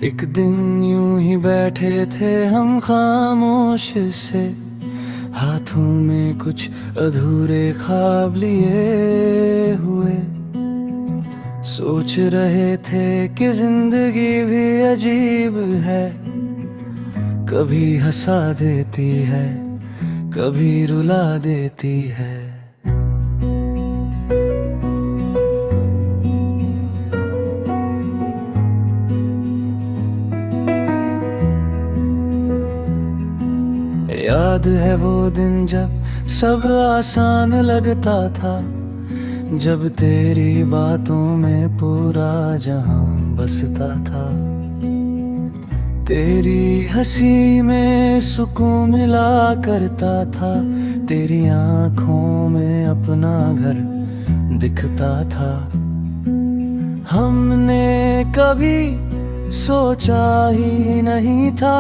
एक दिन यूं ही बैठे थे हम खामोश से, हाथों में कुछ अधूरे ख्वाब लिए हुए। सोच रहे थे कि जिंदगी भी अजीब है, कभी हंसा देती है, कभी रुला देती है। याद है वो दिन जब सब आसान लगता था, जब तेरी बातों में पूरा जहां बसता था। तेरी हंसी में सुकून मिला करता था, तेरी आंखों में अपना घर दिखता था। हमने कभी सोचा ही नहीं था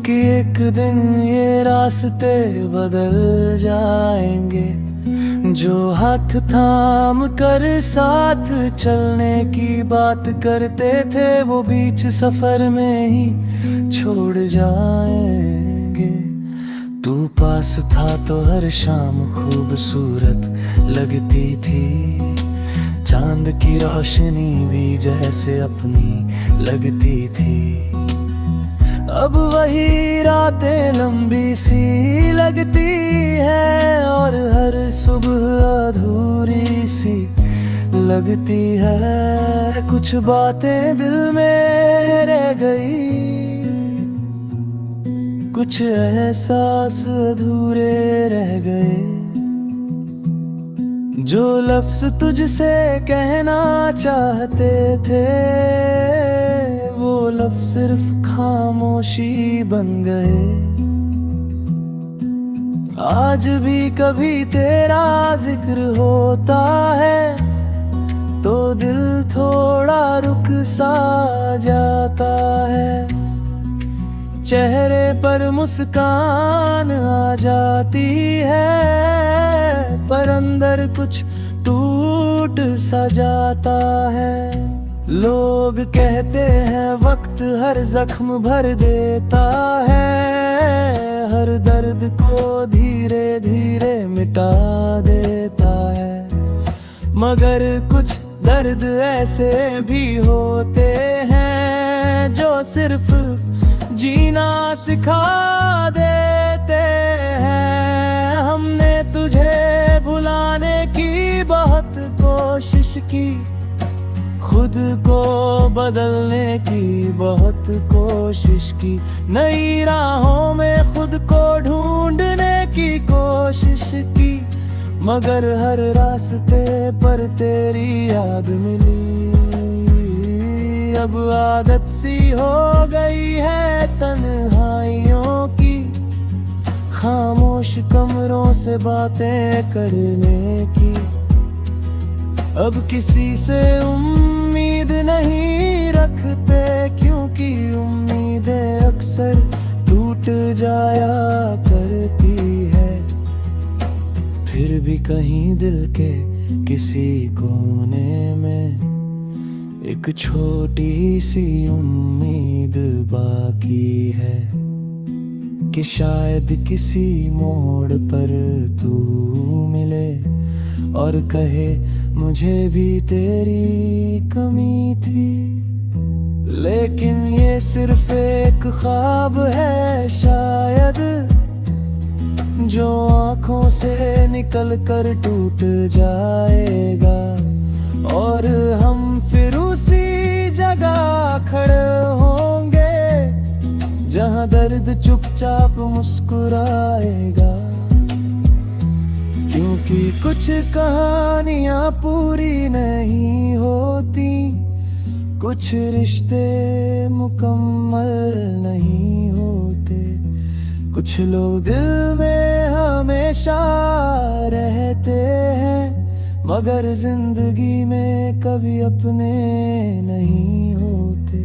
कि एक दिन ये रास्ते बदल जाएंगे। जो हाथ थाम कर साथ चलने की बात करते थे, वो बीच सफर में ही छोड़ जाएंगे। तू पास था तो हर शाम खूबसूरत लगती थी, चांद की रोशनी भी जैसे अपनी लगती थी। अब वही रातें लंबी सी लगती है, और हर सुबह अधूरी सी लगती है। कुछ बातें दिल में रह गई, कुछ एहसास अधूरे रह गए। जो लफ्ज तुझसे कहना चाहते थे, वो लफ्ज सिर्फ खामोशी बन गए। आज भी कभी तेरा जिक्र होता है, तो दिल थोड़ा रुक सा जाता है। चेहरे पर मुस्कान आ जाती है, पर अंदर कुछ टूट सा जाता है। लोग कहते हैं वक्त हर जख्म भर देता है, हर दर्द को धीरे धीरे मिटा देता है। मगर कुछ दर्द ऐसे भी होते हैं, जो सिर्फ जीना सिखा देते हैं। हमने तुझे भुलाने की बहुत कोशिश की, खुद को बदलने की बहुत कोशिश की। नई राहों में खुद को ढूंढने की कोशिश की, मगर हर रास्ते पर तेरी याद मिली। अब आदत सी हो गई है तन्हाइयों की, खामोश कमरों से बातें करने की। अब किसी से उम्मीद नहीं रखते, क्योंकि उम्मीदें अक्सर टूट जाया करती है। फिर भी कहीं दिल के किसी कोने में एक छोटी सी उम्मीद बाकी है, कि शायद किसी मोड़ पर तू मिले और कहे मुझे भी तेरी कमी थी। लेकिन ये सिर्फ एक ख्वाब है शायद, जो आँखों से निकल कर टूट जाएगा। और हम फिर उसी जगह खड़े होंगे, जहाँ दर्द चुपचाप मुस्कुराएगा। क्योंकि कुछ कहानियां पूरी नहीं होती, कुछ रिश्ते मुकम्मल नहीं होते। कुछ लोग दिल में हमेशा रहते हैं, मगर जिंदगी में कभी अपने नहीं होते।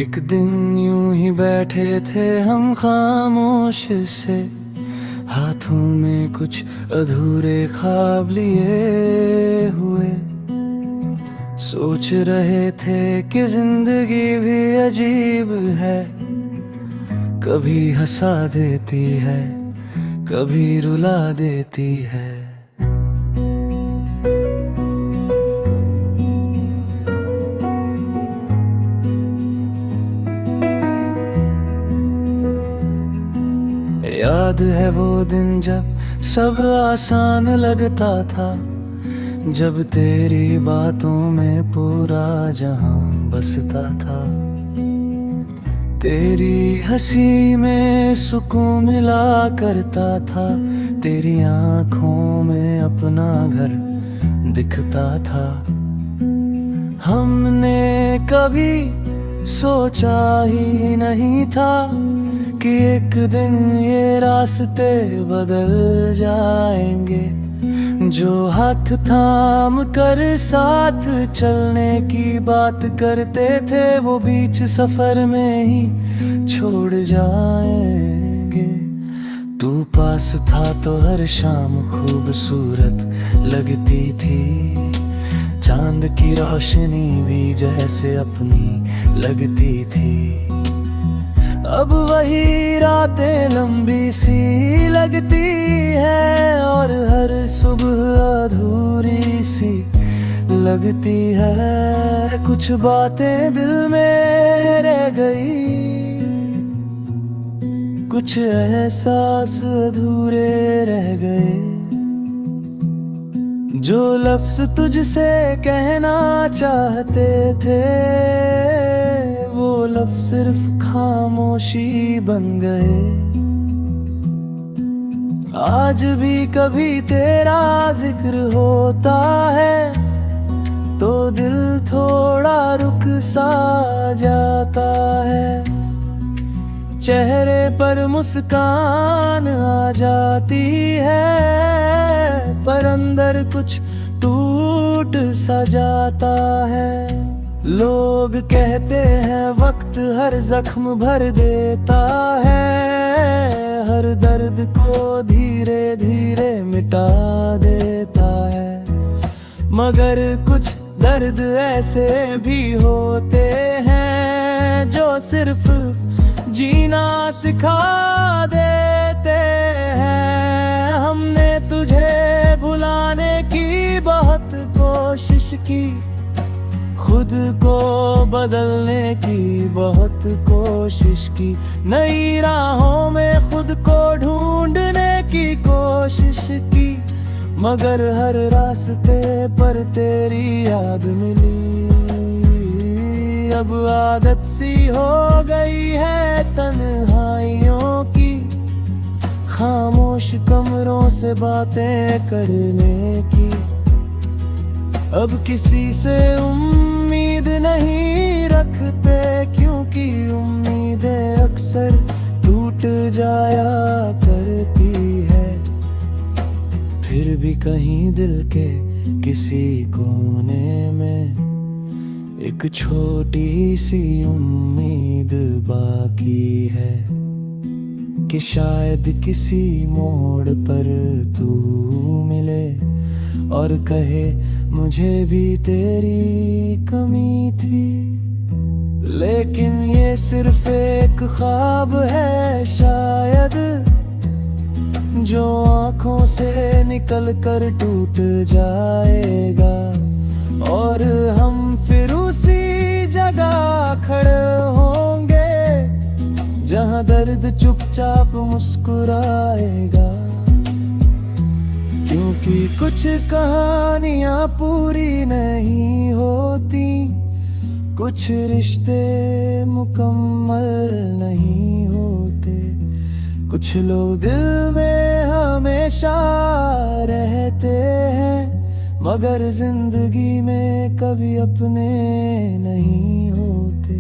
एक दिन यूं ही बैठे थे हम खामोश से, हाथों में कुछ अधूरे ख्वाब लिए हुए। सोच रहे थे कि जिंदगी भी अजीब है, कभी हंसा देती है, कभी रुला देती है। याद है वो दिन जब सब आसान लगता था, जब तेरी बातों में पूरा जहां बसता था। तेरी हंसी में सुकून मिला करता था, तेरी आंखों में अपना घर दिखता था। हमने कभी सोचा ही नहीं था कि एक दिन ये रास्ते बदल जाएंगे। जो हाथ थाम कर साथ चलने की बात करते थे, वो बीच सफर में ही छोड़ जाएंगे। तू पास था तो हर शाम खूबसूरत लगती थी, चांद की रोशनी भी जैसे अपनी लगती थी। अब वही रातें लंबी सी लगती है, और हर सुबह अधूरी सी लगती है। कुछ बातें दिल में रह गई, कुछ एहसास अधूरे रह गए। जो लफ्ज तुझसे कहना चाहते थे, वो लफ्ज सिर्फ खामोशी बन गए। आज भी कभी तेरा जिक्र होता है, तो दिल थोड़ा रुक सा जाता है। चेहरे पर मुस्कान आ जाती है, पर अंदर कुछ टूट सा जाता है। लोग कहते हैं वक्त हर जख्म भर देता है, हर दर्द को धीरे धीरे मिटा देता है। मगर कुछ दर्द ऐसे भी होते हैं, जो सिर्फ जीना सिखा देते हैं। हमने तुझे भुलाने की बहुत कोशिश की, खुद को बदलने की बहुत कोशिश की। नई राहों में खुद को ढूंढने की कोशिश की, मगर हर रास्ते पर तेरी याद मिली। अब आदत सी हो गई है तन्हाइयों की, खामोश कमरों से बातें करने की। अब किसी से उम्मीद नहीं रखते, क्योंकि उम्मीदें अक्सर टूट जाया करती है। फिर भी कहीं दिल के किसी कोने में एक छोटी सी उम्मीद बाकी है, कि शायद किसी मोड़ पर तू मिले और कहे मुझे भी तेरी कमी थी। लेकिन ये सिर्फ एक ख्वाब है शायद, जो आंखों से निकल कर टूट जाएगा, और हम फिर उसी जगह खड़े होंगे जहां दर्द चुपचाप मुस्कुराएगा। क्योंकि कुछ कहानियां पूरी नहीं होती, कुछ रिश्ते मुकम्मल नहीं होते। कुछ लोग दिल में हमेशा रहते हैं, मगर जिंदगी में कभी अपने नहीं होते।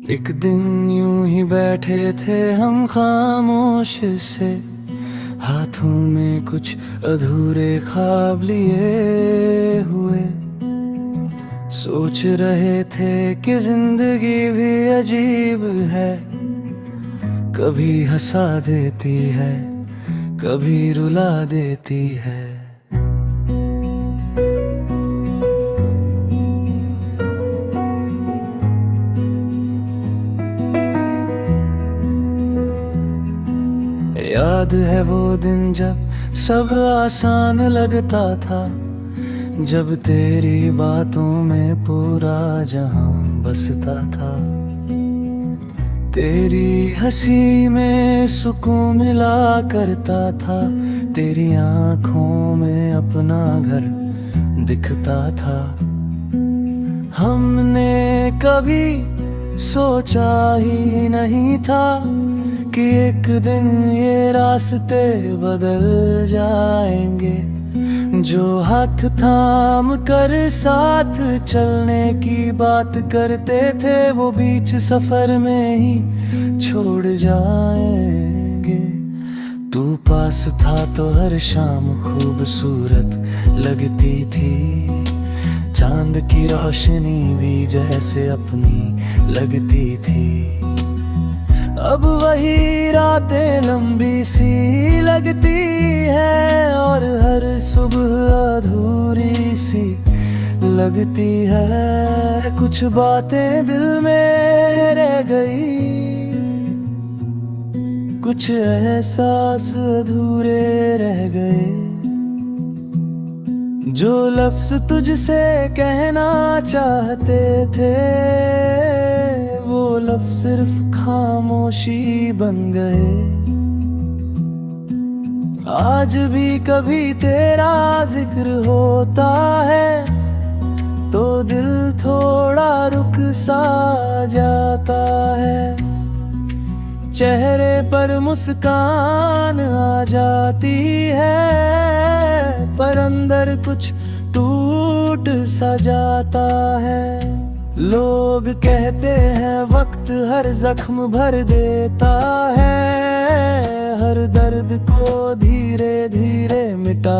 एक दिन यूं ही बैठे थे हम खामोश से, हाथों में कुछ अधूरे ख्वाब लिए हुए। सोच रहे थे कि जिंदगी भी अजीब है, कभी हंसा देती है, कभी रुला देती है। याद है वो दिन जब सब आसान लगता था, जब तेरी बातों में पूरा जहां बसता था। तेरी हंसी में सुकून मिला करता था, तेरी आंखों में अपना घर दिखता था। हमने कभी सोचा ही नहीं था कि एक दिन ये रास्ते बदल जाएंगे। जो हाथ थाम कर साथ चलने की बात करते थे, वो बीच सफर में ही छोड़ जाएंगे। तू पास था तो हर शाम खूबसूरत लगती थी, चांद की रोशनी भी जैसे अपनी लगती थी। अब वही रातें लंबी सी लगती है, और हर सुबह अधूरी सी लगती है। कुछ बातें दिल में रह गई, कुछ एहसास अधूरे रह गए। जो लफ्ज तुझसे कहना चाहते थे, वो लफ्ज सिर्फ खामोशी बन गए। आज भी कभी तेरा जिक्र होता है, तो दिल थोड़ा रुक सा जाता है। चेहरे पर मुस्कान आ जाती है, पर अंदर कुछ टूट सा जाता है। लोग कहते हैं वक्त हर जख्म भर देता है, हर दर्द को धीरे धीरे मिटा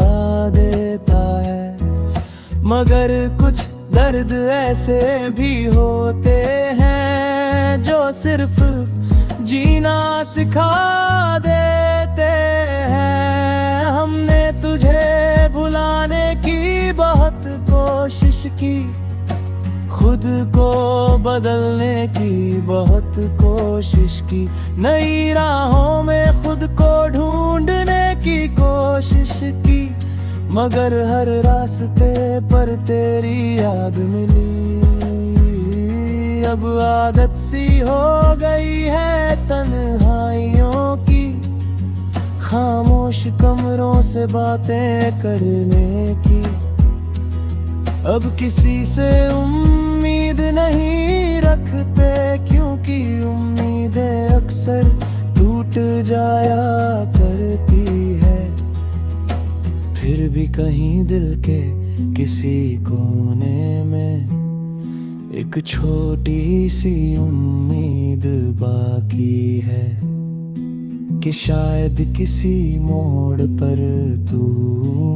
देता है। मगर कुछ दर्द ऐसे भी होते हैं, जो सिर्फ जीना सिखा देते हैं। हमने तुझे भुलाने की बहुत कोशिश की, खुद को बदलने की बहुत कोशिश की, नई राहों में खुद को ढूंढने की कोशिश की। मगर हर रास्ते पर तेरी याद मिली। अब आदत सी हो गई है तन्हाइयों की, खामोश कमरों से बातें करने की। अब किसी से उम्मीद नहीं रखते, क्योंकि उम्मीदें अक्सर टूट जाया करती है। फिर भी कहीं दिल के किसी कोने में एक छोटी सी उम्मीद बाकी है, कि शायद किसी मोड़ पर तू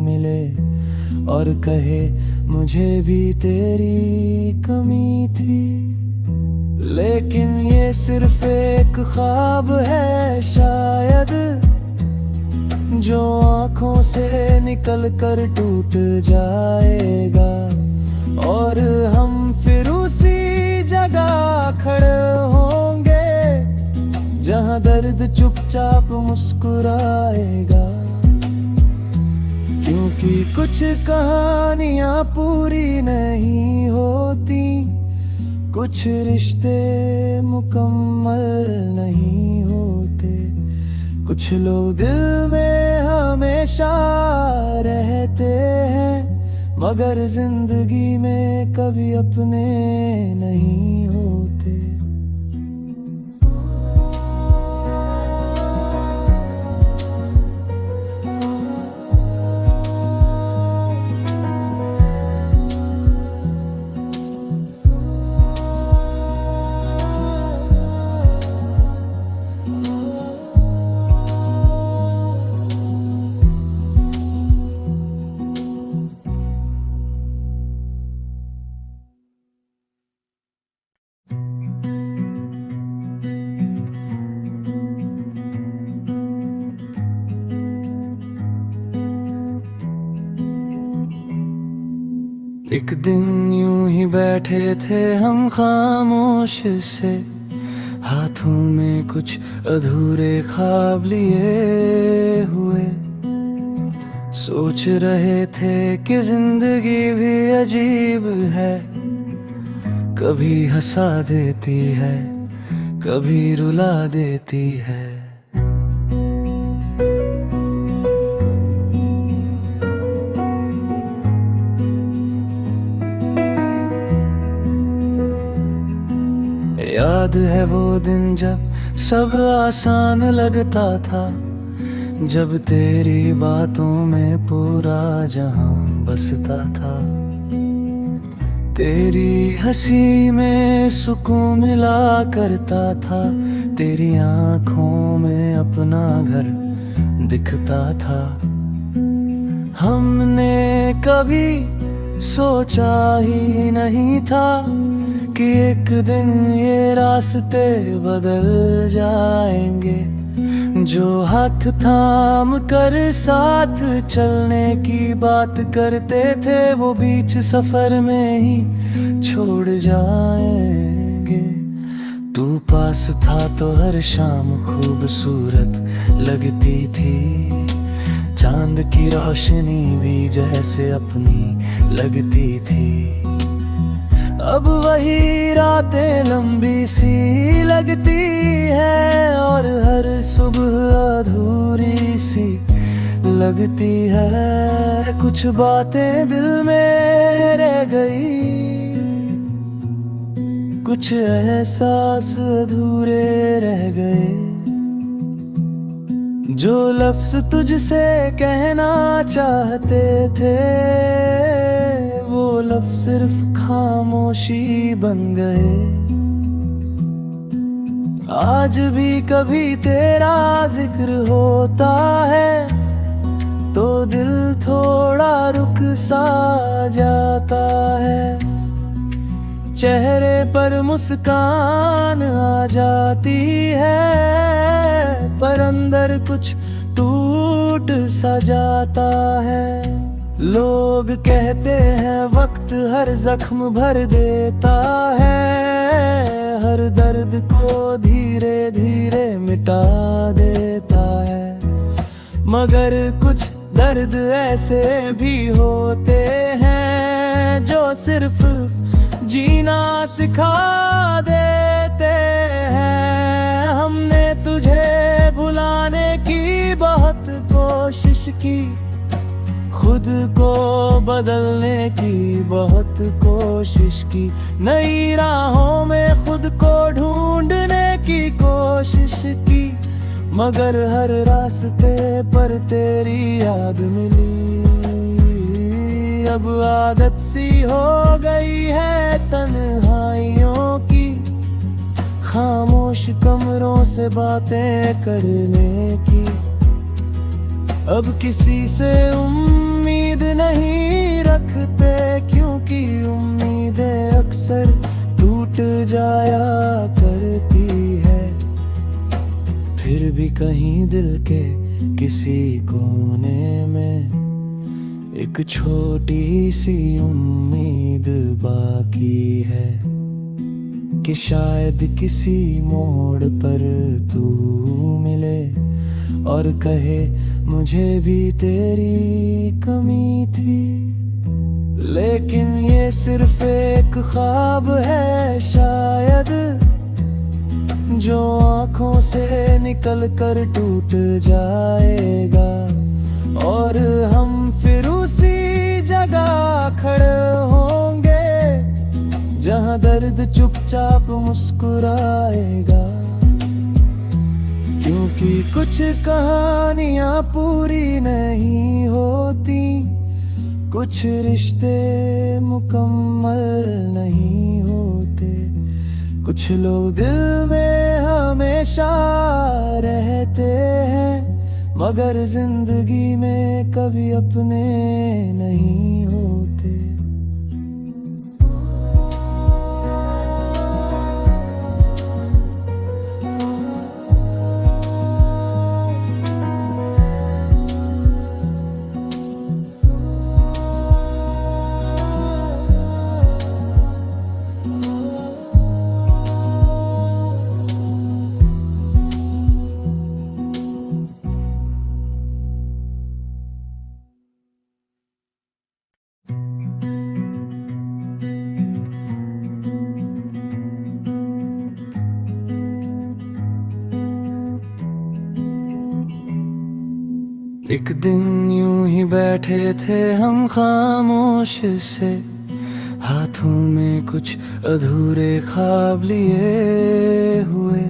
मिले और कहे मुझे भी तेरी कमी थी। लेकिन ये सिर्फ एक ख्वाब है शायद, जो आँखों से निकल कर टूट जाएगा, और हम फिर उसी जगह खड़े होंगे जहाँ दर्द चुपचाप मुस्कुराएगा। क्योंकि कुछ कहानियाँ पूरी नहीं होती, कुछ रिश्ते मुकम्मल नहीं होते, कुछ लोग दिल में हमेशा रहते हैं, मगर जिंदगी में कभी अपने नहीं होते। एक दिन यूं ही बैठे थे हम खामोश से, हाथों में कुछ अधूरे ख्वाब लिए हुए। सोच रहे थे कि जिंदगी भी अजीब है, कभी हंसा देती है, कभी रुला देती है। याद है वो दिन जब सब आसान लगता था, जब तेरी बातों में पूरा जहां बसता था। तेरी हंसी में सुकून मिला करता था, तेरी आंखों में अपना घर दिखता था। हमने कभी सोचा ही नहीं था कि एक दिन ये रास्ते बदल जाएंगे। जो हाथ थाम कर साथ चलने की बात करते थे, वो बीच सफर में ही छोड़ जाएंगे। तू पास था तो हर शाम खूबसूरत लगती थी, चांद की रोशनी भी जैसे अपनी लगती थी। अब वही रातें लंबी सी लगती है, और हर सुबह अधूरी सी लगती है। कुछ बातें दिल में रह गई, कुछ एहसास अधूरे रह गए। जो लफ्ज तुझसे कहना चाहते थे, वो लफ्ज सिर्फ खामोशी बन गए। आज भी कभी तेरा जिक्र होता है, तो दिल थोड़ा रुक सा जाता है। चेहरे पर मुस्कान आ जाती है, पर अंदर कुछ टूट सा जाता है। लोग कहते हैं वक्त हर जख्म भर देता है, हर दर्द को धीरे धीरे मिटा देता है। मगर कुछ दर्द ऐसे भी होते हैं, जो सिर्फ जीना सिखा देते हैं। हमने तुझे भुलाने की बहुत कोशिश की, खुद को बदलने की बहुत कोशिश की, नई राहों में खुद को ढूंढने की कोशिश की। मगर हर रास्ते पर तेरी याद मिली। अब आदत सी हो गई है तन्हाइयों की, खामोश कमरों से बातें करने की। अब किसी से उम्मीद नहीं रखते, क्योंकि उम्मीदें अक्सर टूट जाया करती है। फिर भी कहीं दिल के किसी कोने में एक छोटी सी उम्मीद बाकी है, कि शायद किसी मोड़ पर तू मिले और कहे मुझे भी तेरी कमी थी। लेकिन ये सिर्फ एक ख्वाब है शायद, जो आँखों से निकल कर टूट जाएगा, और हम फिर उसी जगह खड़े होंगे जहाँ दर्द चुपचाप मुस्कुराएगा। क्योंकि कुछ कहानियां पूरी नहीं होती, कुछ रिश्ते मुकम्मल नहीं होते, कुछ लोग दिल में हमेशा रहते हैं, मगर जिंदगी में कभी अपने नहीं होते। एक दिन यूं ही बैठे थे हम खामोश से, हाथों में कुछ अधूरे ख्वाब लिए हुए।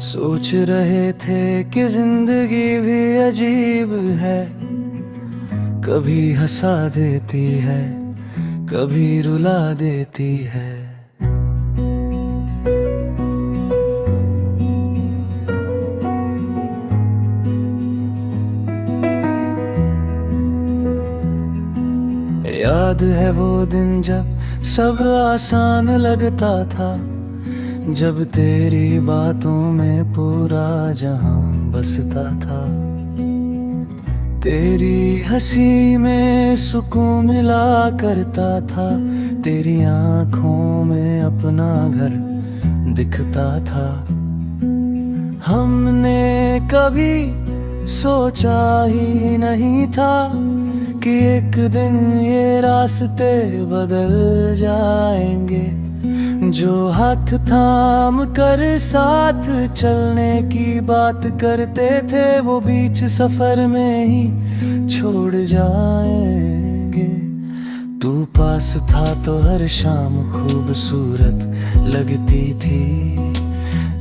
सोच रहे थे कि जिंदगी भी अजीब है, कभी हंसा देती है, कभी रुला देती है। याद है वो दिन जब सब आसान लगता था, जब तेरी बातों में पूरा जहां बसता था। तेरी हंसी में सुकून मिला करता था, तेरी आंखों में अपना घर दिखता था। हमने कभी सोचा ही नहीं था कि एक दिन ये रास्ते बदल जाएंगे। जो हाथ थाम कर साथ चलने की बात करते थे, वो बीच सफर में ही छोड़ जाएंगे। तू पास था तो हर शाम खूबसूरत लगती थी,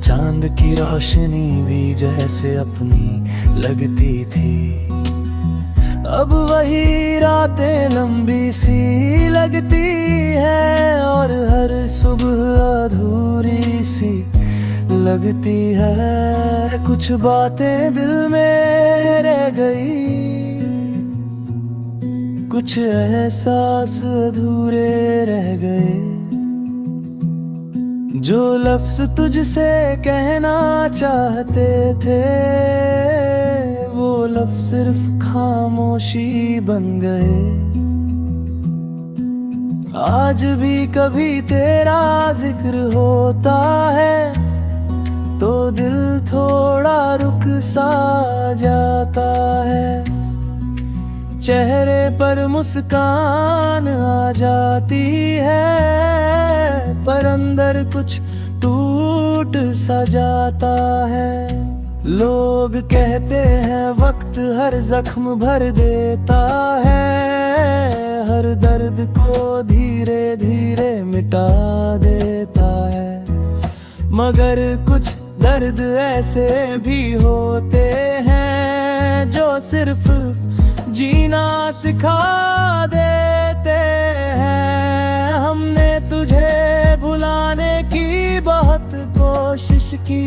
चांद की रोशनी भी जैसे अपनी लगती थी। अब वही रातें लंबी सी लगती है, और हर सुबह अधूरी सी लगती है। कुछ बातें दिल में रह गई, कुछ एहसास अधूरे रह गए। जो लफ्ज तुझसे कहना चाहते थे, वो लफ्ज सिर्फ खामोशी बन गए। आज भी कभी तेरा जिक्र होता है, तो दिल थोड़ा रुक सा जाता है। चेहरे पर मुस्कान आ जाती है, पर अंदर कुछ टूट सा जाता है। लोग कहते हैं वक्त हर जख्म भर देता है, हर दर्द को धीरे धीरे मिटा देता है। मगर कुछ दर्द ऐसे भी होते हैं, जो सिर्फ जीना सिखा देते हैं। हमने तुझे भुलाने की बहुत कोशिश की,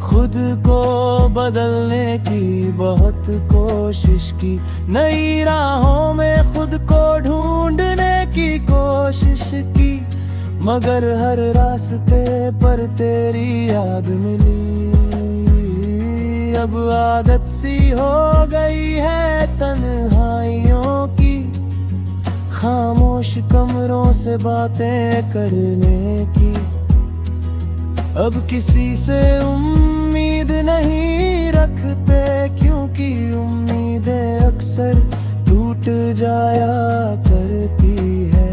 खुद को बदलने की बहुत कोशिश की, नई राहों में खुद को ढूंढने की कोशिश की। मगर हर रास्ते पर तेरी याद मिली। अब आदत सी हो गई है तन्हाइयों की, खामोश कमरों से बातें करने की। अब किसी से उम्मीद नहीं रखते, क्योंकि उम्मीदें अक्सर टूट जाया करती है।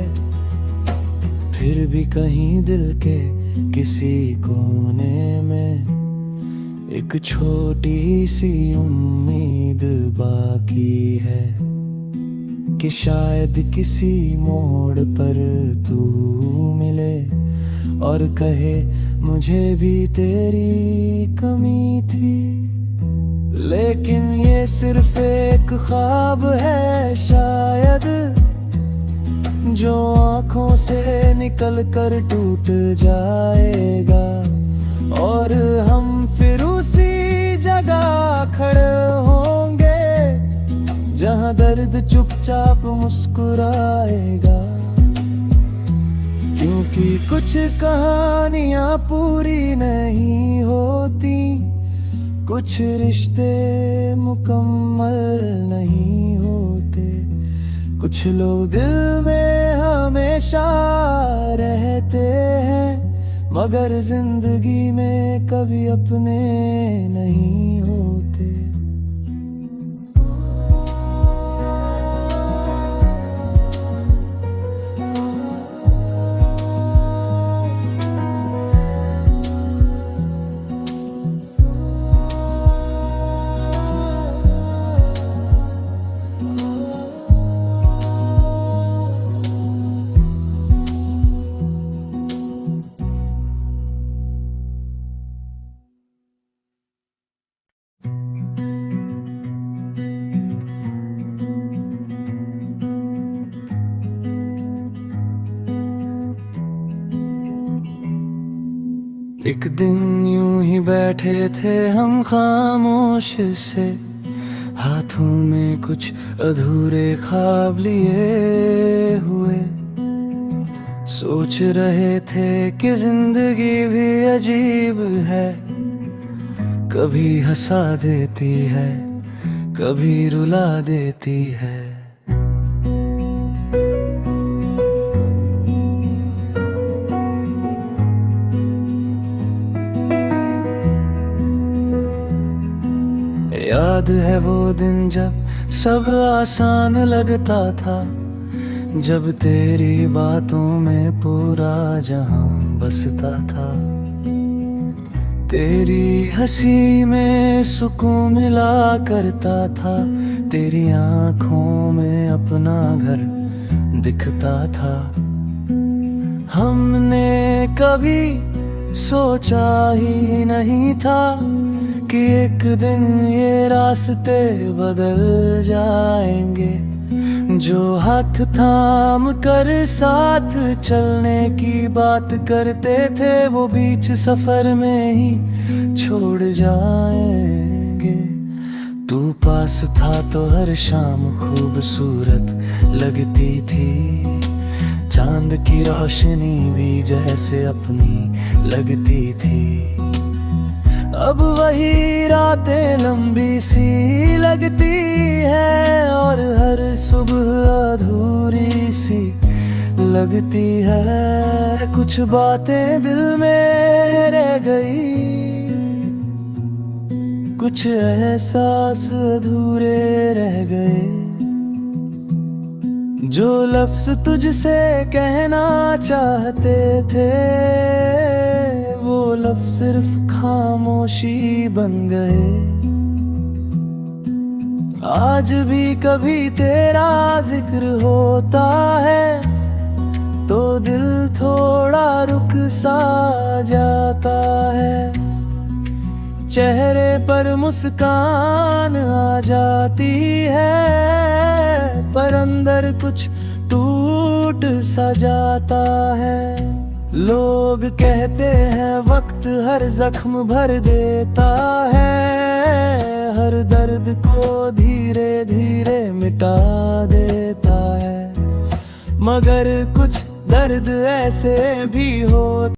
फिर भी कहीं दिल के किसी कोने में एक छोटी सी उम्मीद बाकी है, कि शायद किसी मोड़ पर तू मिले और कहे मुझे भी तेरी कमी थी। लेकिन ये सिर्फ एक ख्वाब है शायद, जो आँखों से निकल कर टूट जाएगा। और हम फिर उसी जगह खड़े होंगे, जहाँ दर्द चुपचाप मुस्कुराएगा। क्योंकि कुछ कहानियां पूरी नहीं होती, कुछ रिश्ते मुकम्मल नहीं होते, कुछ लोग दिल में हमेशा रहते हैं, मगर जिंदगी में कभी अपने नहीं होते। एक दिन यूं ही बैठे थे हम खामोश से, हाथों में कुछ अधूरे ख्वाब लिए हुए। सोच रहे थे कि जिंदगी भी अजीब है, कभी हंसा देती है, कभी रुला देती है। याद है वो दिन जब सब आसान लगता था, जब तेरी बातों में पूरा जहां बसता था। तेरी हंसी में सुकून मिला करता था, तेरी आंखों में अपना घर दिखता था। हमने कभी सोचा ही नहीं था कि एक दिन ये रास्ते बदल जाएंगे। जो हाथ थाम कर साथ चलने की बात करते थे, वो बीच सफर में ही छोड़ जाएंगे। तू पास था तो हर शाम खूबसूरत लगती थी, चांद की रोशनी भी जैसे अपनी लगती थी। अब वही रातें लंबी सी लगती है, और हर सुबह अधूरी सी लगती है। कुछ बातें दिल में रह गई, कुछ एहसास अधूरे रह गए। जो लफ्ज तुझसे कहना चाहते थे, वो लफ्ज सिर्फ खामोशी बन गए। आज भी कभी तेरा जिक्र होता है, तो दिल थोड़ा रुक सा जाता है। चेहरे पर मुस्कान आ जाती है, पर अंदर कुछ टूट सा जाता है। लोग कहते हैं वक्त हर जख्म भर देता है, हर दर्द को धीरे धीरे मिटा देता है। मगर कुछ दर्द ऐसे भी होते